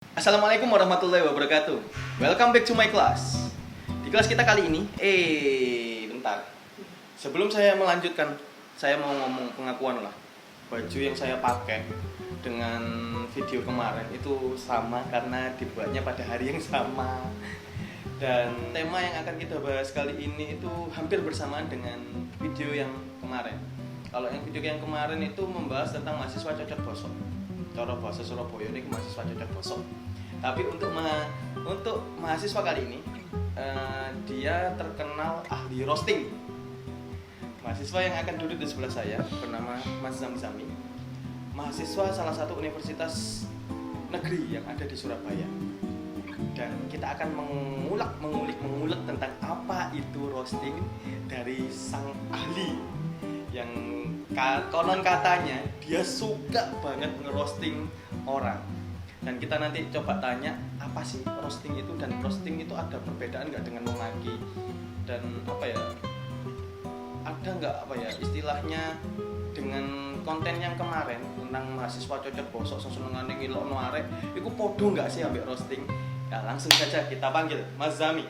Assalamualaikum warahmatullahi wabarakatuh. Welcome back to my class. Di kelas kita kali ini, bentar. Sebelum saya melanjutkan, saya mau ngomong pengakuan lah. Baju yang saya pakai dengan video kemarin itu sama karena dibuatnya pada hari yang sama. Dan tema yang akan kita bahas kali ini itu hampir bersamaan dengan video yang kemarin. Kalau yang video yang kemarin itu membahas tentang mahasiswa cocok bosok. Cara bahasa Surabaya ini mahasiswa cocok bosok. Tapi untuk mahasiswa kali ini dia terkenal ahli roasting. Mahasiswa yang akan duduk di sebelah saya bernama Mas Zamzami. Mahasiswa salah satu universitas negeri yang ada di Surabaya. Dan kita akan mengulik tentang apa itu roasting dari sang ahli yang konon katanya dia suka banget ngerosting orang. Dan kita nanti coba tanya apa sih roasting itu, dan roasting itu ada perbedaan nggak dengan memaki, dan ada nggak istilahnya dengan konten yang kemarin tentang mahasiswa cocok bosok senengane ngilokno arek iku podo nggak sih ambek roasting. Ya langsung saja kita panggil Mas Zami.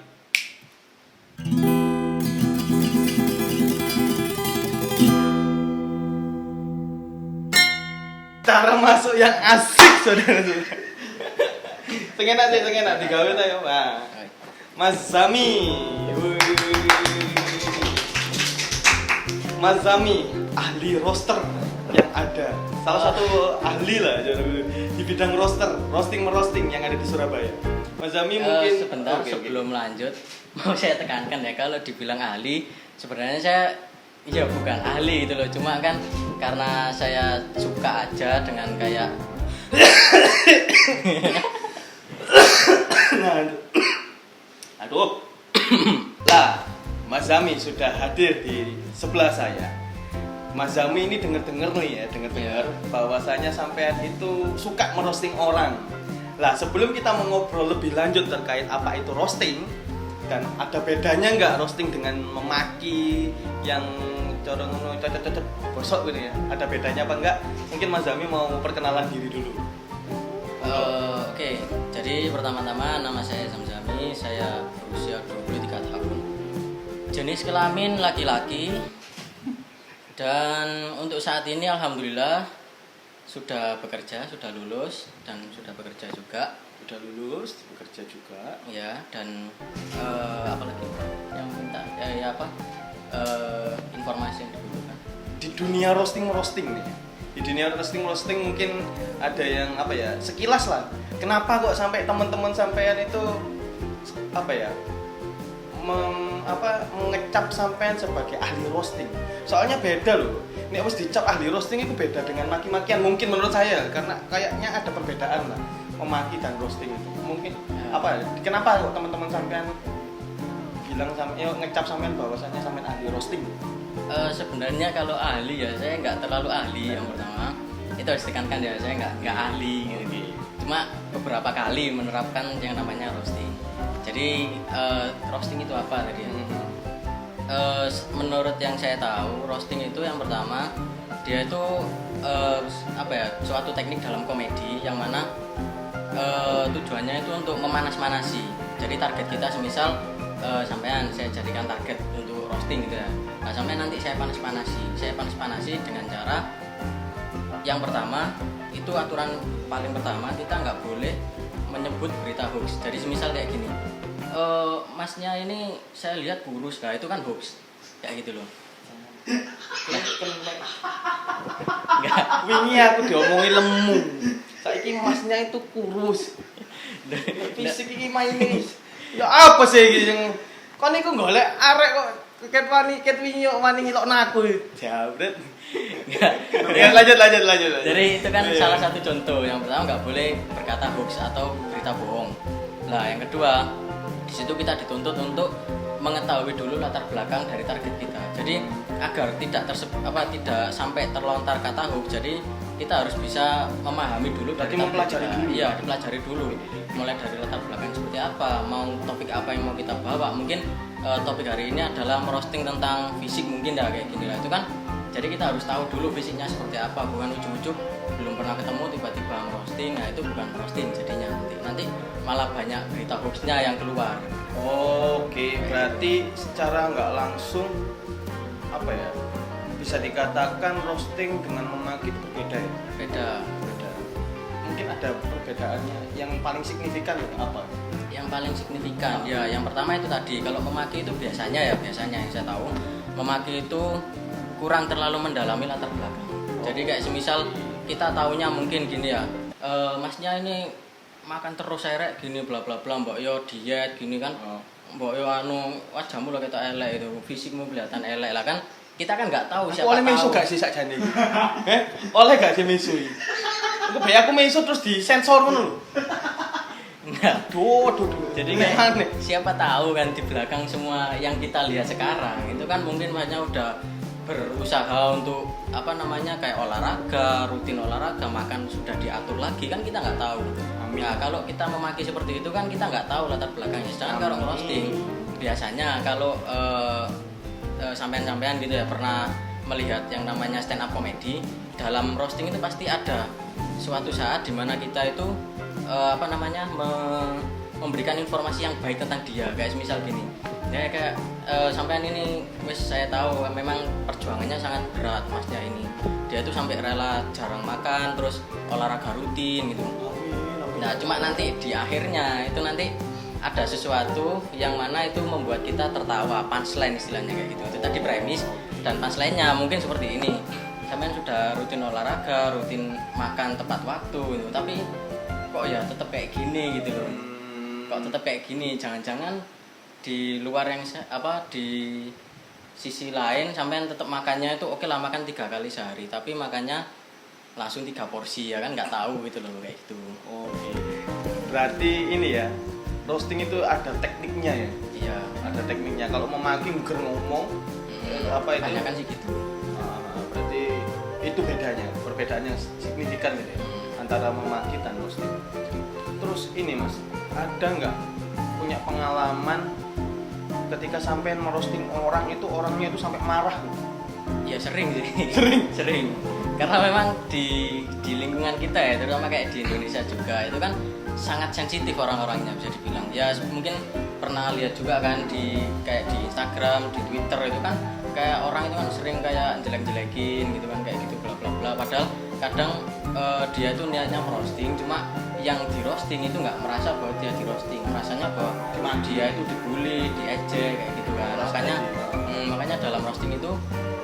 Cara masuk yang asik, saudara-saudara. Sengenak digawe ta yo, Pak. Mas Zami. Mas Zami, ahli roaster yang ada. Salah satu ahli lah di bidang roasting yang ada di Surabaya. Mas Zami mungkin sebentar sebelum lanjut mau saya tekankan ya, kalau dibilang ahli sebenarnya saya bukan ahli gitu loh, cuma kan karena saya suka aja dengan kayak aduh lah, Mas Zami sudah hadir di sebelah saya. Mas Zami ini dengar bahwasanya sampean itu suka merosting orang. Lah, sebelum kita mengobrol lebih lanjut terkait apa itu roasting dan ada bedanya nggak roasting dengan memaki yang corong cocok bosok gitu ya, ada bedanya apa enggak? Mungkin Mas Zami mau perkenalan diri dulu. Oke. Jadi pertama-tama nama saya Zamzami, saya berusia 23 tahun, jenis kelamin laki-laki, dan untuk saat ini alhamdulillah sudah bekerja, sudah lulus dan sudah bekerja juga. Ya, dan apa lagi yang minta informasi yang dibutuhkan Di dunia roasting nih. Di dunia roasting mungkin ada yang sekilas lah. Kenapa kok sampai teman-teman sampean itu mengecap sampean sebagai ahli roasting? Soalnya beda loh. Nek wis dicap ahli roasting itu beda dengan maki-makian mungkin menurut saya, karena kayaknya ada perbedaan lah memaki dan roasting itu. Mungkin kenapa kok teman-teman sampean bilang ngecap sampean bahwasannya sampean ahli roasting? Sebenarnya kalau ahli ya saya nggak terlalu ahli. Yang pertama itu harus ditekankan ya, saya nggak ahli gitu. Cuma beberapa kali menerapkan yang namanya roasting. Jadi roasting itu apa tadi ya? Menurut yang saya tahu, roasting itu yang pertama dia itu suatu teknik dalam komedi yang mana tujuannya itu untuk memanas-manasi. Jadi target kita semisal sampean saya jadikan target untuk roasting gitu ya. Nah, sampai nanti saya panas-panasi dengan cara yang pertama itu aturan paling pertama, kita nggak boleh menyebut berita hoax. Jadi semisal kayak gini, masnya ini saya lihat kurus, lah itu kan hoax kayak gitu loh. Enggak, wingi aku diomongin lemu. Saiki masnya itu kurus. Fisik iki maine. Ya apa sih iki sing kon niku golek arek kok ket wingi kok wani ngilokno aku. Jabret. Ya, lanjut. Jadi itu kan salah satu contoh. Yang pertama nggak boleh berkata hoax atau berita bohong. Nah, yang kedua, di situ kita dituntut untuk mengetahui dulu latar belakang dari target kita. Jadi agar tidak sampai terlontar kata hoax, jadi kita harus bisa memahami dulu dari mempelajari dulu. Iya, dipelajari dulu. Mulai dari latar belakang seperti apa, mau topik apa yang mau kita bawa. Mungkin topik hari ini adalah merosting tentang fisik mungkin ya, kayak gini lah. Itu kan Jadi kita harus tahu dulu fisiknya seperti apa, bukan ujuk-ujuk belum pernah ketemu tiba-tiba roasting. Nah itu bukan roasting jadinya, nanti malah banyak berita hoaxnya yang keluar. Oke, berarti secara nggak langsung apa ya? Bisa dikatakan roasting dengan memaki itu berbeda ya? Beda. Berbeda. Mungkin ada perbedaannya yang paling signifikan apa? Yang paling signifikan ya yang pertama itu tadi, kalau memaki itu biasanya yang saya tahu, memaki itu kurang terlalu mendalami latar belakang. Jadi kayak semisal kita taunya mungkin gini ya, masnya ini makan terus serek gini bla bla bla, mbok yo diet gini kan, mbok yo anu wajahmu lah kita elek itu, fisikmu kelihatan elek lah kan, kita kan nggak tahu siapa oleh tahu. mesu gak sih sakjane? Oleh gak sih mesu iki? Aku bae aku mesu terus disensor ngono lho. Enggak. Duh. Jadi kayak siapa tahu kan di belakang semua yang kita lihat sekarang itu kan mungkin masnya udah berusaha untuk apa namanya kayak olahraga, rutin olahraga, makan sudah diatur lagi kan kita nggak tahu. Amin. Nah kalau kita memaki seperti itu kan kita nggak tahu latar belakangnya. Sedangkan kalau roasting biasanya kalau sampean-sampean gitu ya pernah melihat yang namanya stand up comedy, dalam roasting itu pasti ada suatu saat dimana kita itu memberikan informasi yang baik tentang dia, kayak misal gini ya kayak sampean ini wis saya tahu memang perjuangannya sangat berat masnya ini, dia tuh sampai rela jarang makan terus olahraga rutin gitu. Nah cuma nanti di akhirnya itu nanti ada sesuatu yang mana itu membuat kita tertawa, punchline istilahnya kayak gitu. Itu tadi premis dan punchline-nya mungkin seperti ini, sampean sudah rutin olahraga, rutin makan tepat waktu gitu, tapi kok ya tetap kayak gini gitu loh. Kok tetap kayak gini, jangan-jangan di luar yang di sisi lain sampean tetap makannya itu oke lah makan 3 kali sehari, tapi makannya langsung 3 porsi ya kan, nggak tahu gitu loh kayak gitu. Oke. Berarti ini ya, roasting itu ada tekniknya ya? Iya. Ada tekniknya. Kalau memaki mungkin ngomong apa itu? Banyak kan sih gitu. Berarti itu bedanya, perbedaannya signifikan gitu ya, antara memaki dan roasting. Terus ini mas, ada nggak punya pengalaman ketika sampean merosting orang itu orangnya itu sampai marah? Ya sering sih. Sering. Karena memang di lingkungan kita ya, terutama kayak di Indonesia juga itu kan sangat sensitif orang-orangnya bisa dibilang. Ya mungkin pernah lihat juga kan kayak di Instagram, di Twitter itu kan kayak orang itu kan sering kayak jelek-jelekin gitu kan, kayak gitu bla bla bla. Padahal kadang dia tuh niatnya merosting, cuma yang di roasting itu nggak merasa bahwa dia di roasting, merasanya bahwa dia itu dibully, diejek kayak gitu kan. Makanya dalam roasting itu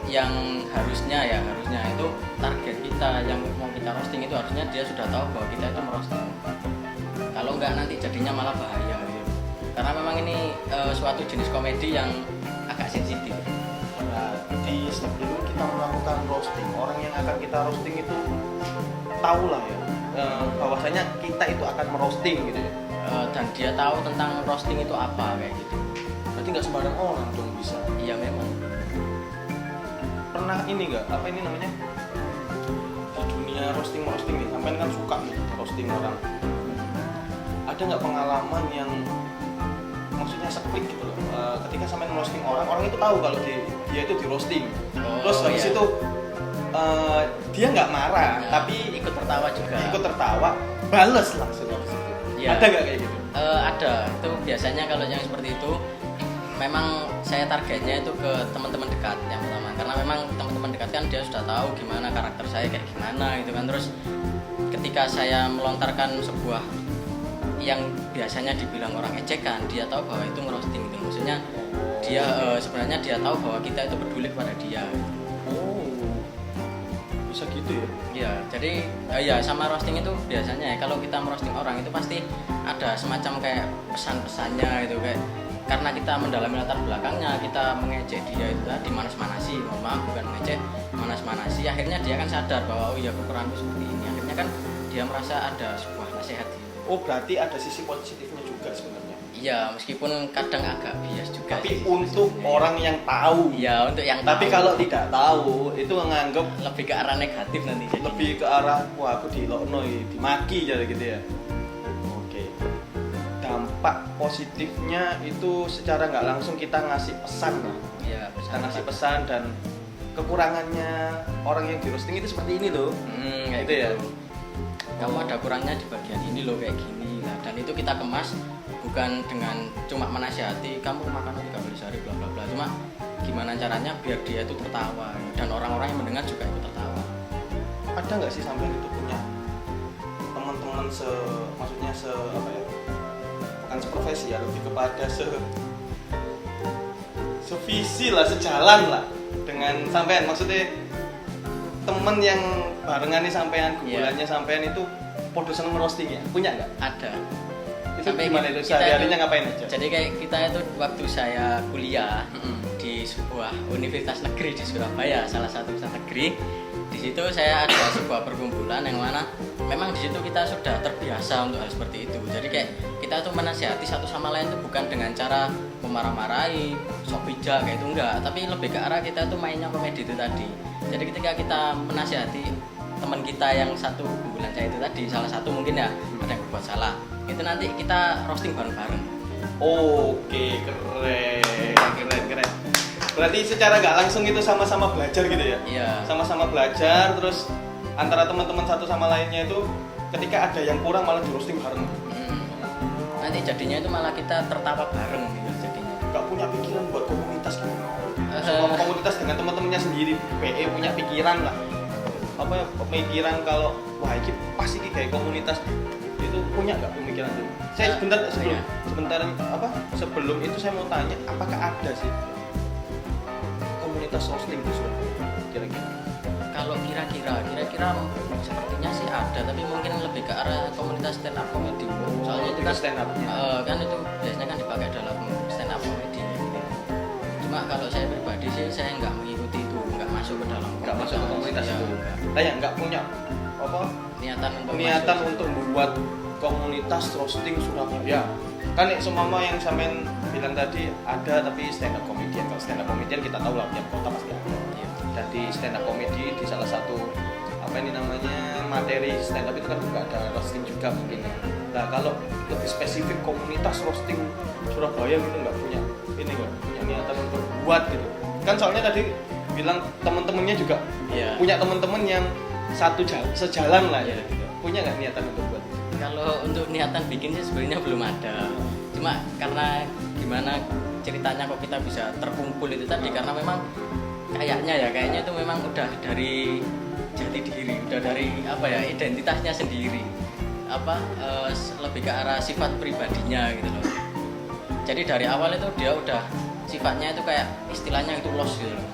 yang harusnya itu target kita yang mau kita roasting itu harusnya dia sudah tahu bahwa kita itu merosting. Kalau nggak nanti jadinya malah bahaya gitu. Karena memang ini suatu jenis komedi yang agak sensitif. Jadi sebelum kita melakukan roasting, orang yang akan kita roasting itu tahu lah ya, bahwasanya kita itu akan merosting gitu ya. Dan dia tahu tentang roasting itu apa kayak gitu. Berarti nggak sembarang orang dong bisa. Iya memang. Pernah ini nggak, apa ini namanya, di dunia roasting nih, sampai kan suka nih roasting orang. Ada nggak pengalaman yang maksudnya seklik gitu loh, ketika sampai roasting orang itu tahu kalau dia itu di roasting, terus habis itu dia nggak marah, ya, tapi ikut tertawa, bales langsung. Ya. Ada nggak kayak gitu? Ada. Itu biasanya kalau yang seperti itu memang saya targetnya itu ke teman-teman dekat yang pertama, karena memang teman-teman dekat kan dia sudah tahu gimana karakter saya kayak gimana gitu kan. Terus ketika saya melontarkan sebuah yang biasanya dibilang orang ejekan, dia tahu bahwa itu ngerosting gitu. Maksudnya dia sebenarnya dia tahu bahwa kita itu peduli kepada dia. Oh, bisa gitu ya? Iya, jadi ya sama roasting itu biasanya ya kalau kita merosting orang itu pasti ada semacam kayak pesan-pesannya gitu, kayak karena kita mendalami latar belakangnya, kita mengejek dia itu tadi, manas-manasi, mohon maaf bukan mengejek, manas-manasi, akhirnya dia kan sadar bahwa oh iya kekuranganku seperti ini, akhirnya kan dia merasa ada sebuah nasihat gitu. Oh, berarti ada sisi positifnya juga sebenarnya. Iya, meskipun kadang agak bias juga. Tapi sih, untuk orang yang tahu. Iya, untuk yang Tapi tahu. kalau tidak tahu, itu menganggap Lebih ke arah negatif nanti jadinya. lebih ke arah wah aku dilokno, dimaki jadi gitu ya. Oke. Dampak positifnya itu secara nggak langsung kita ngasih pesan lah. Iya, Kita ngasih pesan dan kekurangannya orang yang di roasting itu seperti ini loh. Kayak Gitu ya? Kamu ada kurangnya di bagian ini loh kayak gini lah. Dan itu kita kemas bukan dengan cuma menasihati kamu makan 3 kali sehari bla bla bla. Cuma gimana caranya biar dia itu tertawa dan orang-orang yang mendengar juga ikut tertawa. Ada nggak sih sampai itu punya teman-teman maksudnya apa ya, bukan seprofesi ya, lebih kepada sevisi lah, sejalan lah dengan sampean, maksudnya temen yang barengan nih sampean, kumpulannya sampean itu podo seneng roasting ya, punya nggak? Ada. Itu gimana itu, sehari-harinya ngapain aja? Jadi kayak kita itu waktu saya kuliah di sebuah universitas negeri di Surabaya, salah satu universitas negeri. Di situ saya ada sebuah perkumpulan yang mana memang di situ kita sudah terbiasa untuk hal seperti itu. Jadi kayak kita tuh menasihati satu sama lain tuh bukan dengan cara memarah-marahi, sok bijak kayak itu enggak, tapi lebih ke arah kita tuh mainnya komedi itu tadi. Jadi ketika kita menasihati teman kita yang satu kumpulan saya itu tadi, salah satu mungkin ya ada yang berbuat salah, itu nanti kita roasting bareng-bareng. Oke, keren. Berarti secara nggak langsung itu sama-sama belajar gitu ya? Iya. Sama-sama belajar, terus antara teman-teman satu sama lainnya itu ketika ada yang kurang malah di roasting bareng. Nanti jadinya itu malah kita tertawa bareng gitu jadinya. Nggak punya pikiran buat komunitas gitu. Komunitas dengan teman-temannya sendiri, PE punya pikiran lah. Apa ya, pemikiran kalau wah ini pasti kayak komunitas itu, punya nggak pemikiran itu? Saya sebelum itu saya mau tanya, apakah ada sih komunitas roasting di Surabaya kira-kira? Kalau kira-kira sepertinya sih ada, tapi mungkin lebih ke arah komunitas stand up comedy. Soalnya itu kan stand up kan itu biasanya kan dipakai dalam stand up comedy gitu. Cuma kalau saya pribadi sih saya nggak mengikuti itu, nggak masuk ke dalam komunitas ya, itu. Nah, ya nggak punya apa niatan untuk membuat komunitas roasting Surabaya. Kan semua yang sampean bilang tadi ada, tapi stand up comedian. Kalau stand up comedian kita tahu lah tiap kota pasti ada. Iya. Dan di stand up comedy di salah satu apa ini namanya materi stand up itu kan juga ada roasting juga mungkin. Nah, kalau lebih spesifik komunitas roasting Surabaya gitu nggak punya niatan untuk buat gitu. Kan soalnya tadi bilang teman-temannya juga punya teman-teman yang sejalan lah ya. Gitu. Punya nggak niatan untuk buat? Kalau untuk niatan bikin sih sebenarnya belum ada. Cuma karena gimana ceritanya kok kita bisa terkumpul itu tadi, karena memang kayaknya itu memang udah dari jati diri, udah dari apa ya, identitasnya sendiri. Lebih ke arah sifat pribadinya gitu loh. Jadi dari awal itu dia udah sifatnya itu kayak istilahnya itu los gitu loh.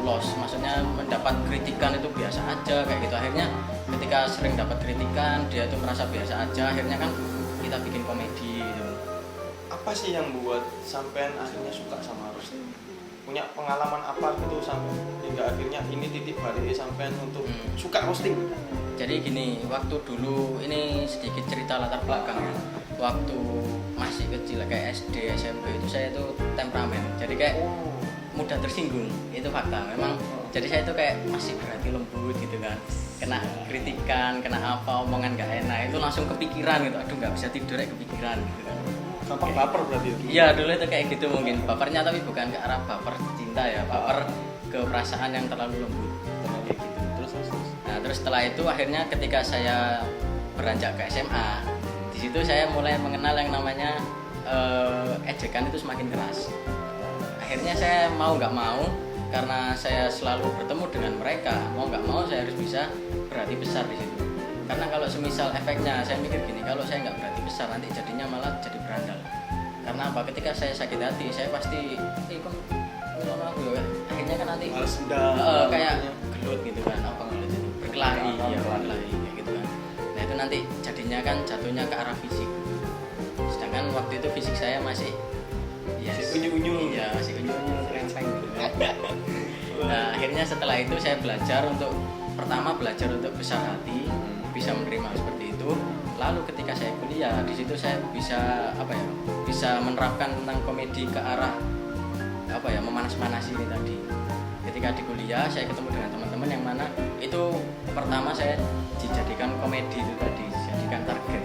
Los, maksudnya mendapat kritikan itu biasa aja kayak gitu. Akhirnya ketika sering dapat kritikan dia tuh merasa biasa aja, akhirnya kan kita bikin komedi gitu. Apa sih yang buat sampean akhirnya suka sama roasting? Punya pengalaman apa gitu sampai hingga akhirnya ini titik balik sampean untuk suka roasting? Jadi gini, waktu dulu ini sedikit cerita latar belakang ya. Waktu masih kecil kayak SD, SMP itu saya tuh temperamen. Jadi kayak mudah tersinggung, itu fakta memang. Jadi saya itu kayak masih berhati lembut gitu kan, kena kritikan, kena apa, omongan gak enak itu langsung kepikiran gitu, aduh nggak bisa tidur ya kepikiran gitu kan. Gampang baper berarti itu? Iya dulu itu kayak gitu mungkin, bapernya tapi bukan ke arah baper cinta ya, baper ke perasaan yang terlalu lembut kayak gitu. Terus setelah itu akhirnya ketika saya beranjak ke SMA, di situ saya mulai mengenal yang namanya ejekan itu semakin keras. Akhirnya saya mau nggak mau, karena saya selalu bertemu dengan mereka, mau nggak mau saya harus bisa berhati besar di situ. Karena kalau semisal efeknya, saya mikir gini, kalau saya nggak berhati besar nanti jadinya malah jadi berandal. Karena apa? Ketika saya sakit hati, saya pasti akhirnya kan nanti kayak gelut gitu kan, apa gelut itu berkelahi kayak gitu kan. Nah itu nanti jadinya kan jatuhnya ke arah fisik. Sedangkan waktu itu fisik saya masih unyu-unyu. Iya, masih unyu-unyu, rempeng gitu kan. Nah, akhirnya setelah itu saya belajar untuk besar hati, bisa menerima seperti itu. Lalu ketika saya kuliah, di situ saya bisa menerapkan tentang komedi ke arah memanas-manasi ini tadi. Ketika di kuliah, saya ketemu dengan teman-teman yang mana itu pertama saya dijadikan komedi itu tadi, dijadikan target.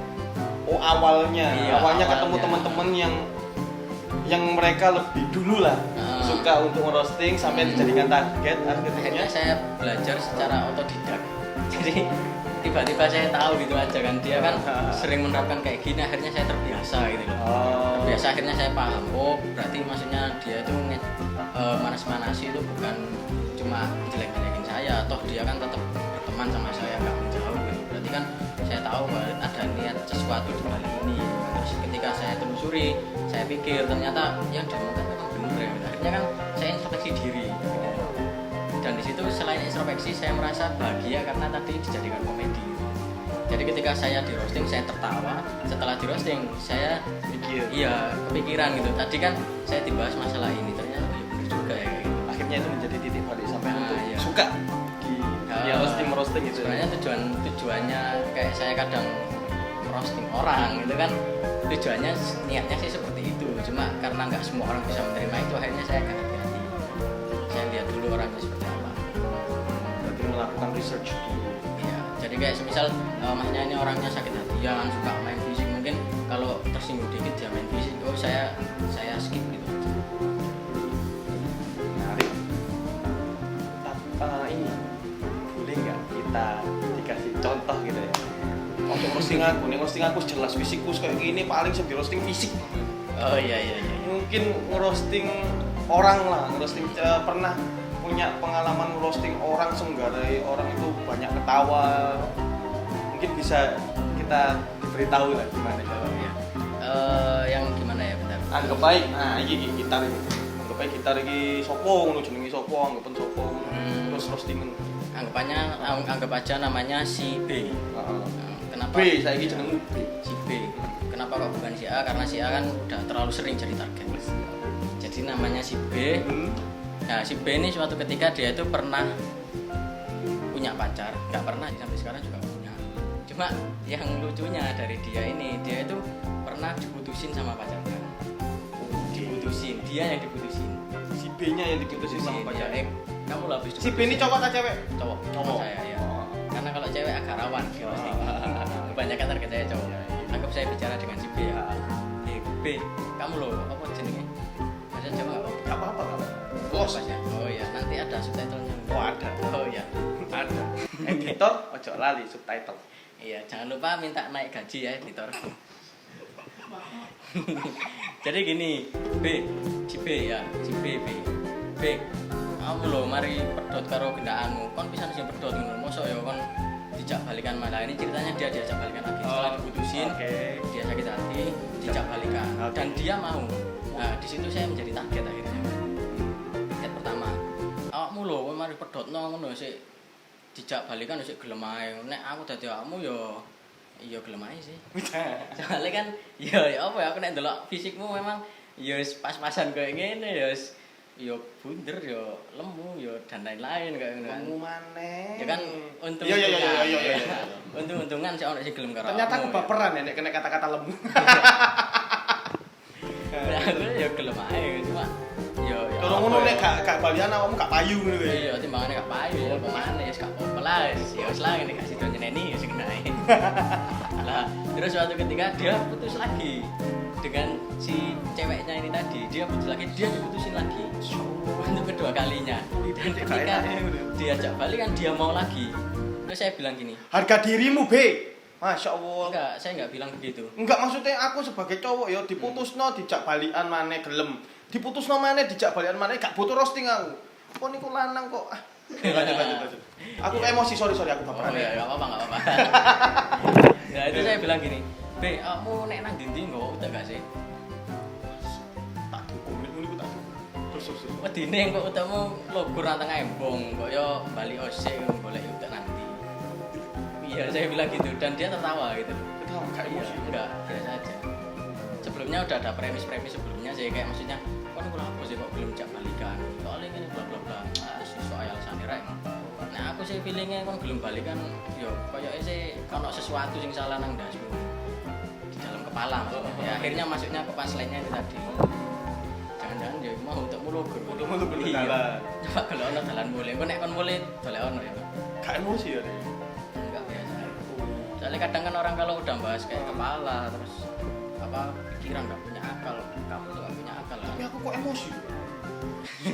Oh, awalnya ketemu awalnya. teman-teman yang mereka lebih dulu lah suka untuk ngerosting sampai dijadikan target Akhirnya akhirnya saya belajar secara otodidak. Jadi tiba-tiba saya tahu gitu aja kan, dia kan sering menerapkan kayak gini, akhirnya saya terbiasa gitu loh. Terbiasa, akhirnya saya paham, oh berarti maksudnya dia itu manas-manasi itu bukan cuma jelek-jelekin saya, toh dia kan tetap berteman sama saya, nggak menjauh gitu. Berarti kan saya tahu bahwa ada niat sesuatu di balik ini. Terus ketika saya telusuri, saya pikir ternyata yang diomongkan memang benar ya. Akhirnya kan saya introspeksi diri. Dan di situ selain introspeksi saya merasa bahagia karena tadi dijadikan komedi. Jadi ketika saya di roasting saya tertawa, setelah di roasting saya mikir kepikiran gitu. Tadi kan saya dibahas masalah ini, ternyata ya benar juga ya kayak gitu. akhirnya itu menjadi titik balik sampai untuk Iya. suka di dunia roasting itu. Sebenarnya tujuannya kayak saya kadang roasting orang gitu kan, tujuannya niatnya sih seperti itu, cuma karena nggak semua orang bisa menerima itu, akhirnya saya agak hati-hati. Saya lihat dulu orangnya seperti apa. Berarti melakukan research dulu. Iya, jadi kayak semisal maksudnya ini orangnya sakit hatian, suka main fisik, mungkin kalau tersinggung dikit dia main fisik, oh saya skip gitu. Menarik. Ini boleh nggak kita dikasih contoh gitu ya? Untuk roasting aku jelas fisikku kayak gini, paling sih di roasting fisik. Oh iya. Mungkin ngerosting orang lah, pernah punya pengalaman ngerosting orang, senggarai orang itu banyak ketawa. Mungkin bisa kita diberitahu lah gimana Oh iya. Yang gimana ya, bentar. anggap baik, nah ini gitar ini. Anggap baik gitar ini sopo, ngono jenenge sopo, anggapan sopo. Terus roasting. Anggap aja namanya si B. Kenapa? B, saya ini jenengmu B. Si B. Kenapa kok bukan si A? Karena si A kan udah terlalu sering jadi target. Jadi namanya si B. Nah, si B ini suatu ketika dia itu pernah punya pacar. Nggak pernah, sampai sekarang juga nggak punya. Cuma yang lucunya dari dia ini, dia itu pernah diputusin sama pacarnya. Diputusin, dia yang diputusin. Si B-nya yang diputusin sama pacarnya. Kamu lah habis Si B ini cowok atau cewek? Cowok saya ya. Karena kalau cewek agak rawan di roasting. Kebanyakan target saya cowok. Anggap saya bicara dengan si B ya. B, kamu loh, apa jenenge? Bahasa Jawa nggak apa-apa. Gak apa-apa. Bos ya. Oh ya, nanti ada subtitlenya. Oh ada. Oh ya. Ada. Editor, ojo lali subtitle. Iya, jangan lupa minta naik gaji ya editor. Jadi gini, si B, kamu loh mari pedot karo gendaanmu. Kon pisan sing pedot ngono. Mosok ya kon dijak balikan malah. Ini ceritanya dia diajak balikan lagi setelah diputusin. Dia sakit hati, dijak balikan dan dia mau. Nah, di situ saya menjadi target akhirnya. Target pertama. Awakmu loh mari pedotno ngono sik dijak balikan sik gelem ae. Nek aku dadi awakmu ya iya gelem ae sih. Soalnya kan ya apa ya, aku nek ndelok fisikmu memang ya pas-pasan kayak ngene ya ya bunder ya lemu ya dan lain-lain kayak ngono kan. Lemu maneh. Ya kan untung. Iya. Untung-untungan sih ono sing gelem karo. Ternyata aku baperan ya nek kena kata-kata lemu. Aku ya gelem ae cuma ya Kalau ngono nek gak balian awakmu gak payu ngono kuwi. iya timbangane gak payu ya pemane ya gak apa-apa lah ya wis lah ngene gak sido nyeneni ya sing nae. Lah terus suatu ketika dia putus lagi dengan si ceweknya ini tadi, dia putus lagi, dia diputusin lagi untuk kedua kalinya. Dan ketika diajak balik kan dia mau lagi. Terus saya bilang gini, Harga dirimu, B. Masya Allah. enggak, saya enggak bilang begitu. Enggak, maksudnya aku sebagai cowok ya diputusno dijak balikan maneh gelem. Diputusno maneh dijak balikan maneh gak butuh roasting aku. Kok niku lanang kok. Lanjut. Aku emosi, sorry aku baperan. Oh iya, enggak apa-apa. Nah, itu saya bilang gini, "B, kamu nek nang ndi-ndi nggo utek gak sih?" Tak dukung niku tak dukung. Terus. Wedine kok utekmu logur nang tengah embong, kok yo bali osik golek utek nanti. Iya, saya bilang gitu dan dia tertawa gitu. Kenapa gak emosi? Enggak, biasa aja. Sebelumnya udah ada premis sebelumnya sih kayak maksudnya, "Kok niku apa sih kok belum jak balikan?" Soalnya ngene bla bla bla. Ah, soal alasan rek. Nah, aku sih feelingnya kon belum balikan yo koyoke sih ono sesuatu sing salah nang ndasmu. Di dalam kepala. Ya akhirnya masuknya ke punchline-nya itu tadi. Jangan-jangan ya mau untukmu logur. Untukmu dalan. Coba kalau ono dalan mulai, kok nek kon mulai dolek ono ya. Gak emosi ya. Enggak biasa. Soalnya kadang kan orang kalau udah bahas kayak kepala terus apa pikiran nggak punya akal, kamu tuh nggak punya akal kan? Tapi aku kok emosi.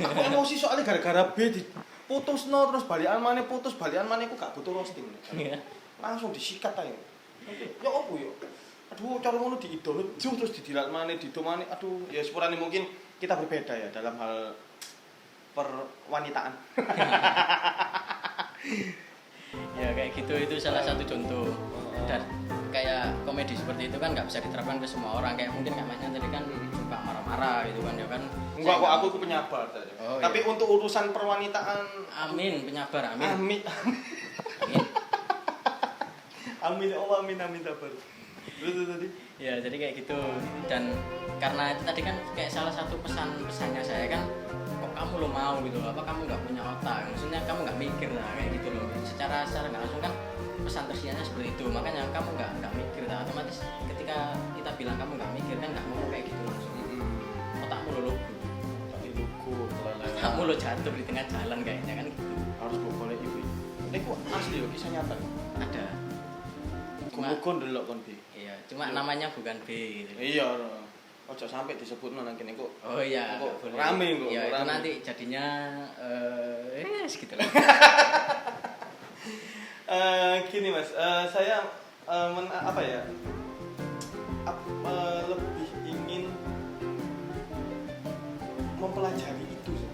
Aku emosi soalnya gara-gara B diputus no terus balikan maneh aku gak butuh roasting. Iya. Langsung disikat aja. Ya opo ya? Aduh, cara ngono diidol terus didilat maneh, dido maneh. Aduh, ya sepurane mungkin kita berbeda ya dalam hal perwanitaan. Ya kayak gitu, itu salah satu contoh. Dan kayak komedi seperti itu kan nggak bisa diterapkan ke semua orang. Kayak mungkin kayak Masnya tadi kan suka marah-marah gitu kan ya kan. Enggak kok, aku penyabar saja. Oh, tapi iya. untuk urusan perwanitaan, Amin, penyabar, amin. amin. Amin. Amin ya Allah, amin sabar. Terus tadi. Ya jadi kayak gitu. Dan karena itu tadi kan kayak salah satu pesannya saya kan, kok kamu lo mau gitu, apa kamu nggak punya otak, maksudnya kamu nggak mikir lah kayak gitu loh. Secara nggak langsung kan pesan tersiarnya seperti itu, makanya kamu nggak mikir, nah, otomatis ketika kita bilang kamu nggak mikir kan nggak mau kayak gitu langsung. Otakmu lo Tapi lugu, otakmu lo jatuh di tengah jalan kayaknya kan gitu. harus boleh ibu. Ini kok asli yo kisah nyata. Ada. Cuma Kumpul delok kon bi. iya, cuma namanya bukan B gitu. Iya, ojo sampai disebutno nang kene kok. Oh iya, kok nggak boleh. rame kok. Ya itu rame. nanti jadinya segitu lah. Gini Mas, saya apa ya? Lebih ingin mempelajari itu sih.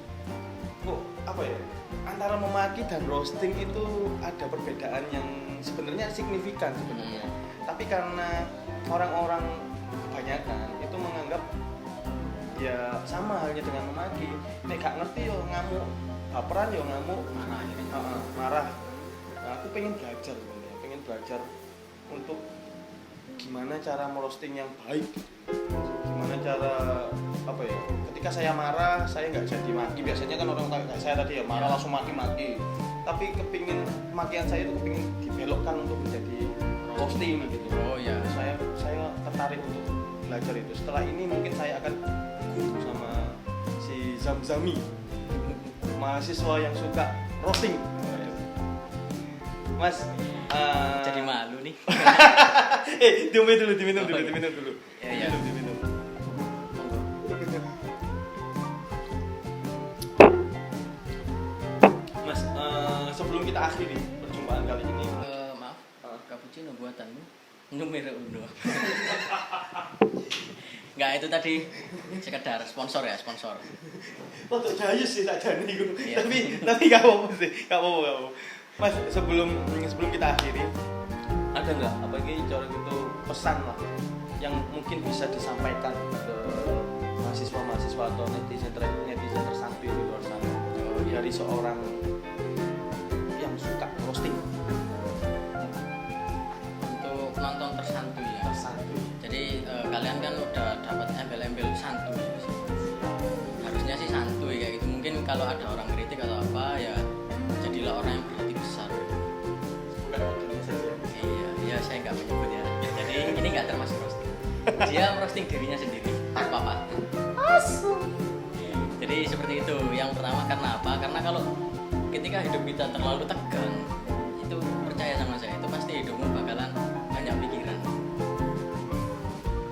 Kok apa ya? Antara memaki dan roasting itu ada perbedaan yang sebenarnya signifikan sebenarnya. Tapi karena orang-orang kebanyakan itu menganggap ya sama halnya dengan memaki. Nek gak ngerti yo ngamuk, baperan yo ngamuk, Marah ini. marah. Nah, aku pengen belajar sebenarnya, pengen belajar untuk gimana cara merosting yang baik, gimana cara apa ya? Ketika saya marah, saya nggak jadi maki. Biasanya kan orang kayak saya tadi ya marah langsung maki-maki. Tapi kepingin makian saya itu kepingin dibelokkan untuk menjadi roasting gitu. Oh iya. Saya tertarik untuk belajar itu. Setelah ini mungkin saya akan guru sama si Zamzami, mahasiswa yang suka roasting. Mas, Jadi malu nih. diminum dulu. Ya, ya. Diminum. Mas, sebelum kita akhiri perjumpaan kali ini, Maaf, cappuccino buatanmu numero uno. Enggak, itu tadi sekedar sponsor ya, sponsor. untuk jayus sih saja nih, Iya. tapi nggak apa-apa sih, nggak apa-apa. Mas, sebelum kita akhiri, ada nggak apa ini cara gitu pesan lah yang mungkin bisa disampaikan ke mahasiswa atau netizen tersantuy di luar sana dari seorang yang suka roasting? Untuk penonton tersantuy ya. Tersantuy. Jadi kalian kan udah dapat embel-embel santuy. Harusnya sih santuy kayak gitu. Mungkin kalau ada orang kritik atau apa ya jadilah orang yang berhati besar. Bukan waktunya saja. Iya, iya saya nggak menyebut ya. Jadi ini nggak termasuk roasting. Dia merosting dirinya sendiri tanpa paten. Jadi seperti itu. Yang pertama karena apa? Karena kalau ketika hidup kita terlalu tegang, itu percaya sama saya itu pasti hidupmu bakalan banyak pikiran.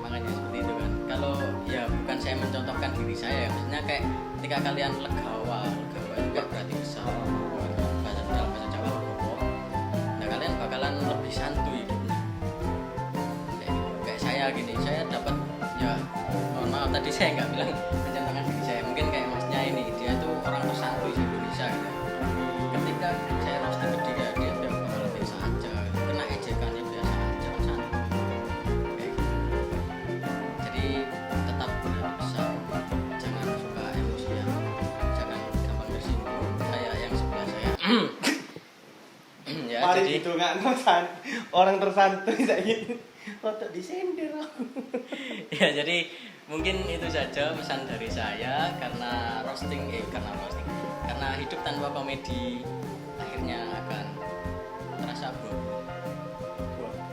Makanya seperti itu kan. Kalau ya bukan saya mencontohkan diri saya, ya, maksudnya kayak ketika kalian legawa itu kan berarti besar. Bahasa dalam bahasa Jawa legowo. Nah kalian bakalan lebih santuy hidupnya. Kayak saya gini, saya dapat ya mohon maaf tadi saya nggak bilang mencontohkan diri saya, mungkin kayak masnya ini dia tuh orang tersantuy di Indonesia gitu. Ketika saya roasting ke dia bakal biasa aja, kena ejekannya biasa aja, kan santuy kayak gitu. Jadi tetap berhati besar, jangan suka emosian, jangan gampang tersinggung kayak yang sebelah saya. Ya Mari jadi gitu nggak orang tersantuy saya gitu. Rotok disender aku. ya jadi mungkin itu saja pesan dari saya karena karena hidup tanpa komedi akhirnya akan terasa abu-abu.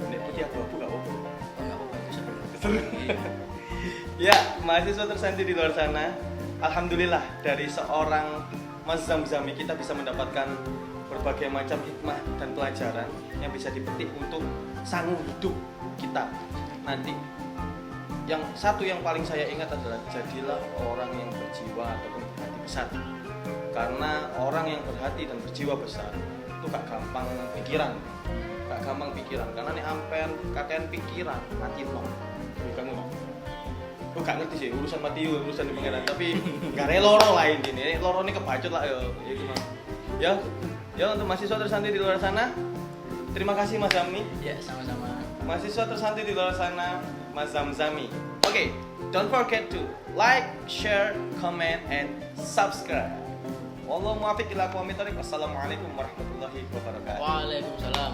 Nek putih abu-abu nggak apa-apa. Oh, nggak apa-apa itu seru. Seru. Iya. Ya, mahasiswa tersantuy di luar sana, alhamdulillah dari seorang Mas Zamzami kita bisa mendapatkan berbagai macam hikmah dan pelajaran yang bisa dipetik untuk sanggup hidup kita nanti yang satu yang paling saya ingat adalah jadilah orang yang berjiwa ataupun berhati besar. Karena orang yang berhati dan berjiwa besar itu gak gampang pikiran. Karena nih ampen kakean pikiran mati loh. Kamu loh. Gue gak ngerti sih urusan mati urusan di pengiran, tapi gak ada loro lain gini. Loro ini kebacut lah ya. Ya untuk mahasiswa tersantai di luar sana, terima kasih Mas Zami. Ya, sama-sama. Mahasiswa tersantai di luar sana, Mas Zamzami. Oke, don't forget to like, share, comment, and subscribe. Wallahu muwaffiq ila aqwamit thoriq. Wassalamualaikum warahmatullahi wabarakatuh. Waalaikumsalam.